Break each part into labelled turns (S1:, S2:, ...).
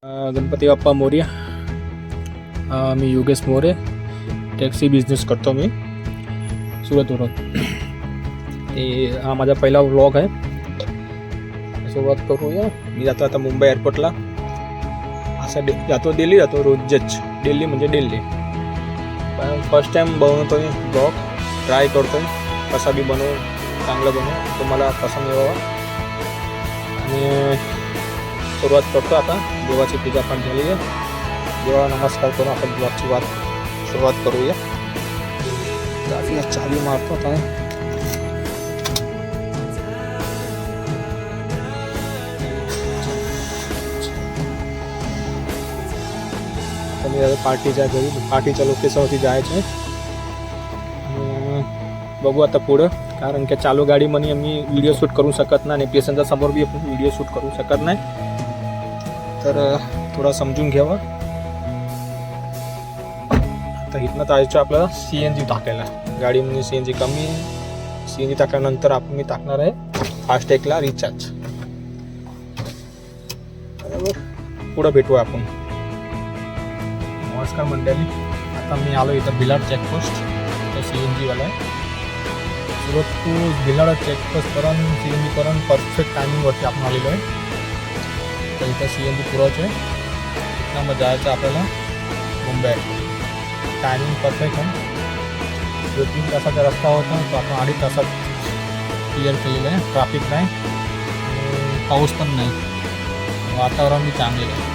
S1: गणपती बाप्पा मोरया. मी Yogesh More, taxi business करतो मी सुरतवरून. हा माझा पहिला व्लॉग आहे. सुरुवात करूया. मी जातो आता मुंबई एअरपोर्टला. असं जातो दिल्ली जातो रोजच. दिल्ली म्हणजे दिल्ली. फर्स्ट टाईम बनवतो मी ब्लॉग. ट्राय करतो कसा बी बनवू, चांगलं बनवू, तुम्हाला पसंत यावा. आणि सुरुवात करतो आता. देवाची पूजा पण झाली आहे. देवा नमस्कार करून आपण ब्लॉगची सुरुवात करूया. काफी चावी मारतो आता. पार्टीच्या घरी, पार्टीच्या लोकेशनवरती जायचं आहे. बघू आता पुढं, कारण की चालू गाडीमध्ये मी व्हिडिओ शूट करू शकत नाही आणि पेशंटच्या समोर बी आपण व्हिडिओ शूट करू शकत नाही. तर थोडा समजून घ्यावा. आता इथनं जायचं आपल्याला CNG टाकायला. गाडीमध्ये CNG कमी. CNG टाकल्यानंतर आपण मी टाकणार आहे फास्टॅगला रिचार्ज. बरोबर, पुढं भेटू आपण. नमस्कार मंडळी. आता मी आलो इथं भिलाड चेकपोस्ट. इथं CNG वाला आहे. सुरत टू भिलाड चेकपोस्टपर्यंत CNG पर्यंत परफेक्ट टायमिंगवरती आपण आलेलो आहे. तर इथं CNG पुरवायचं आहे. इथनं मग जायचं आपल्याला मुंबई एअरपोर्ट. टायमिंग परफेक्ट आहे. जो 3 तासाचा रस्ता होता तो आपण 2.5 तासात क्लिअर केलेला आहे. ट्रॅफिक नाही, पाऊस पण नाही, वातावरण बी चांगले आहे.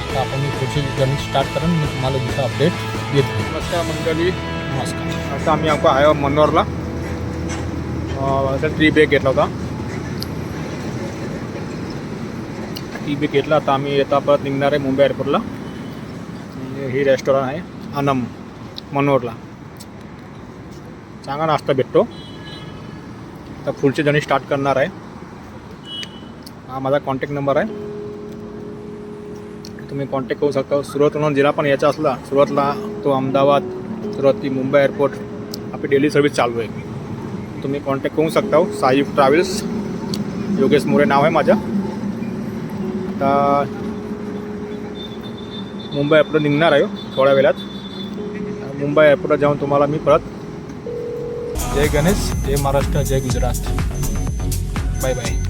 S1: आता आपण मी पुढची जर्नी स्टार्ट करून मी तुम्हाला दुसरा अपडेट देतो. नमस्कार मंडळी. नमस्कार. आता आम्ही आपण आहे मनोरला. ट्री बॅग घेतला होता. टी बॅग घेतला. आता आम्ही येता परत निघणार आहे मुंबई एअरपोर्टला. ही रेस्टॉरंट आहे अनम मनोरला. चांगला नाश्ता भेटतो. तर पुढची जर्नी स्टार्ट करणार आहे. हा माझा कॉन्टॅक्ट नंबर आहे. तुम्ही कॉन्टॅक्ट करू शकता. सुरतवरून जिल्हा पण यायचा असला, सुरतला तो अहमदाबाद, सुरत ती मुंबई एअरपोर्ट आपली डेली सर्व्हिस चालू आहे. तुम्ही कॉन्टॅक्ट करू शकता. साईफ ट्रॅव्हल्स, योगेश मोरे नाव आहे माझं. आता मुंबई एअरपोर्ट निघणार आहे थोड्या वेळात. मुंबई एअरपोर्टला जाऊन तुम्हाला मी परत. जय गणेश, जय महाराष्ट्र, जय गुजरात. Bye bye.